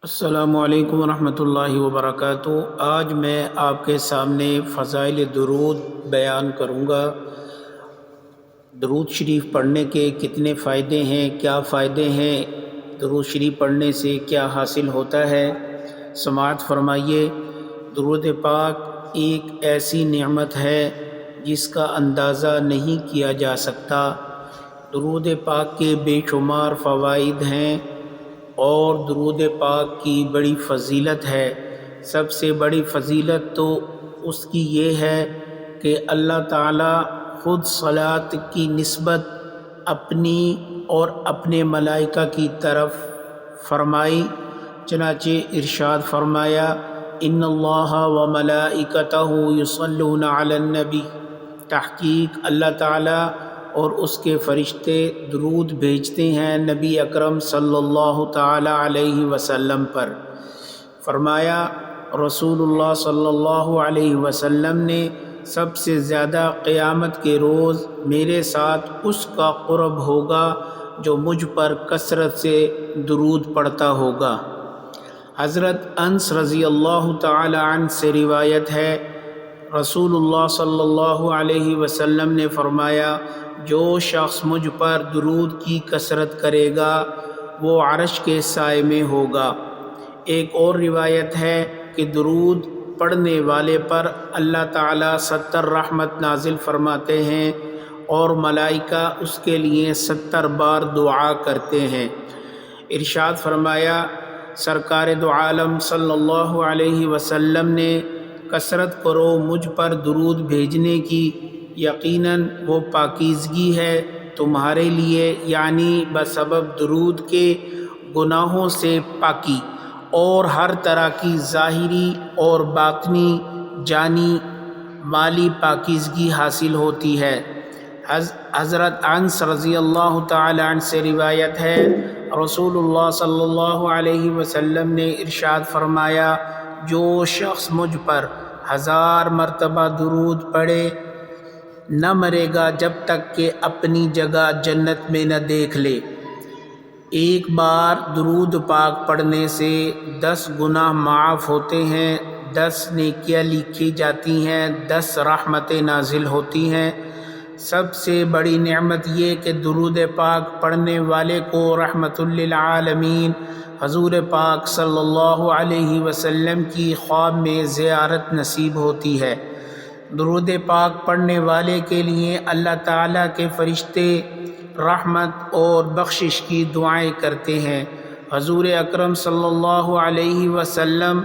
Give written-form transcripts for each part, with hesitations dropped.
السلام علیکم ورحمۃ اللہ وبرکاتہ۔ آج میں آپ کے سامنے فضائل درود بیان کروں گا۔ درود شریف پڑھنے کے کتنے فائدے ہیں، کیا فائدے ہیں، درود شریف پڑھنے سے کیا حاصل ہوتا ہے، سماعت فرمائیے۔ درود پاک ایک ایسی نعمت ہے جس کا اندازہ نہیں کیا جا سکتا۔ درود پاک کے بے شمار فوائد ہیں اور درود پاک کی بڑی فضیلت ہے۔ سب سے بڑی فضیلت تو اس کی یہ ہے کہ اللہ تعالیٰ خود صلاۃ کی نسبت اپنی اور اپنے ملائکہ کی طرف فرمائی، چنانچہ ارشاد فرمایا ان اللہ و ملائکتہ یصلون علی النبی، تحقیق اللہ تعالیٰ اور اس کے فرشتے درود بھیجتے ہیں نبی اکرم صلی اللہ تعالی علیہ وسلم پر۔ فرمایا رسول اللہ صلی اللہ علیہ وسلم نے سب سے زیادہ قیامت کے روز میرے ساتھ اس کا قرب ہوگا جو مجھ پر کثرت سے درود پڑھتا ہوگا۔ حضرت انس رضی اللہ تعالی عنہ سے روایت ہے، رسول اللہ صلی اللہ علیہ وسلم نے فرمایا جو شخص مجھ پر درود کی کثرت کرے گا وہ عرش کے سائے میں ہوگا۔ ایک اور روایت ہے کہ درود پڑھنے والے پر اللہ تعالیٰ 70 رحمت نازل فرماتے ہیں اور ملائکہ اس کے لیے 70 بار دعا کرتے ہیں۔ ارشاد فرمایا سرکار دو عالم صلی اللہ علیہ وسلم نے کثرت کرو مجھ پر درود بھیجنے کی، یقیناً وہ پاکیزگی ہے تمہارے لیے، یعنی بسبب درود کے گناہوں سے پاکی اور ہر طرح کی ظاہری اور باطنی جانی مالی پاکیزگی حاصل ہوتی ہے۔ حضرت انس رضی اللہ تعالی عنہ سے روایت ہے، رسول اللہ صلی اللہ علیہ وسلم نے ارشاد فرمایا جو شخص مجھ پر 1000 مرتبہ درود پڑھے نہ مرے گا جب تک کہ اپنی جگہ جنت میں نہ دیکھ لے۔ ایک بار درود پاک پڑھنے سے 10 گناہ معاف ہوتے ہیں، 10 نیکیاں لکھی جاتی ہیں، 10 رحمتیں نازل ہوتی ہیں۔ سب سے بڑی نعمت یہ کہ درود پاک پڑھنے والے کو رحمت للعالمین حضور پاک صلی اللہ علیہ وسلم کی خواب میں زیارت نصیب ہوتی ہے۔ درود پاک پڑھنے والے کے لیے اللہ تعالیٰ کے فرشتے رحمت اور بخشش کی دعائیں کرتے ہیں۔ حضور اکرم صلی اللہ علیہ وسلم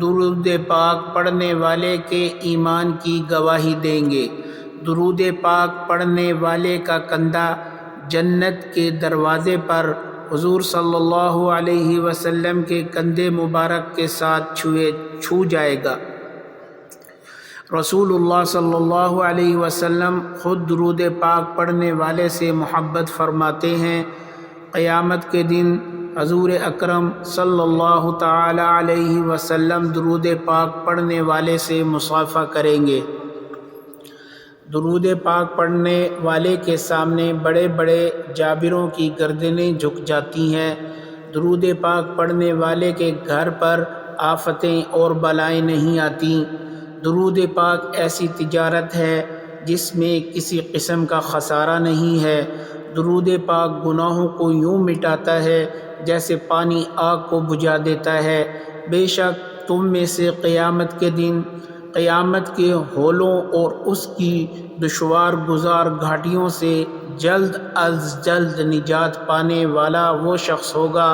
درود پاک پڑھنے والے کے ایمان کی گواہی دیں گے۔ درود پاک پڑھنے والے کا کندھا جنت کے دروازے پر حضور صلی اللہ علیہ وسلم کے کندھے مبارک کے ساتھ چھو جائے گا۔ رسول اللہ صلی اللہ علیہ وسلم خود درود پاک پڑھنے والے سے محبت فرماتے ہیں۔ قیامت کے دن حضور اکرم صلی اللہ تعالی علیہ وسلم درود پاک پڑھنے والے سے مصافحہ کریں گے۔ درود پاک پڑھنے والے کے سامنے بڑے بڑے جابروں کی گردنیں جھک جاتی ہیں۔ درود پاک پڑھنے والے کے گھر پر آفتیں اور بلائیں نہیں آتیں۔ درود پاک ایسی تجارت ہے جس میں کسی قسم کا خسارہ نہیں ہے۔ درود پاک گناہوں کو یوں مٹاتا ہے جیسے پانی آگ کو بجھا دیتا ہے۔ بے شک تم میں سے قیامت کے دن قیامت کے ہولوں اور اس کی دشوار گزار گھاٹیوں سے جلد از جلد نجات پانے والا وہ شخص ہوگا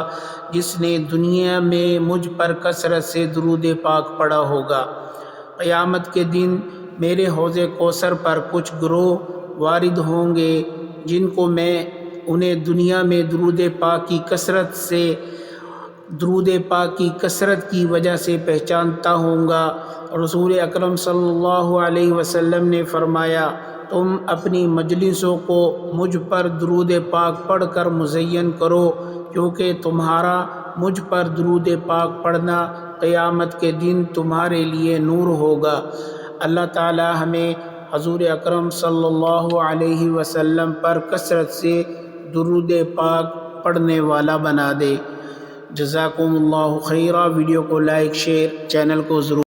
جس نے دنیا میں مجھ پر کثرت سے درود پاک پڑھا ہوگا۔ قیامت کے دن میرے حوض کوثر پر کچھ گروہ وارد ہوں گے جن کو میں انہیں دنیا میں درود پاک کی کثرت کی وجہ سے پہچانتا ہوں گا۔ رسول اکرم صلی اللہ علیہ وسلم نے فرمایا تم اپنی مجلسوں کو مجھ پر درود پاک پڑھ کر مزین کرو، کیونکہ تمہارا مجھ پر درود پاک پڑھنا قیامت کے دن تمہارے لیے نور ہوگا۔ اللہ تعالی ہمیں حضور اکرم صلی اللہ علیہ وسلم پر کثرت سے درود پاک پڑھنے والا بنا دے۔ جزاکم اللہ خیرہ. ویڈیو کو لائک شیئر چینل کو ضرور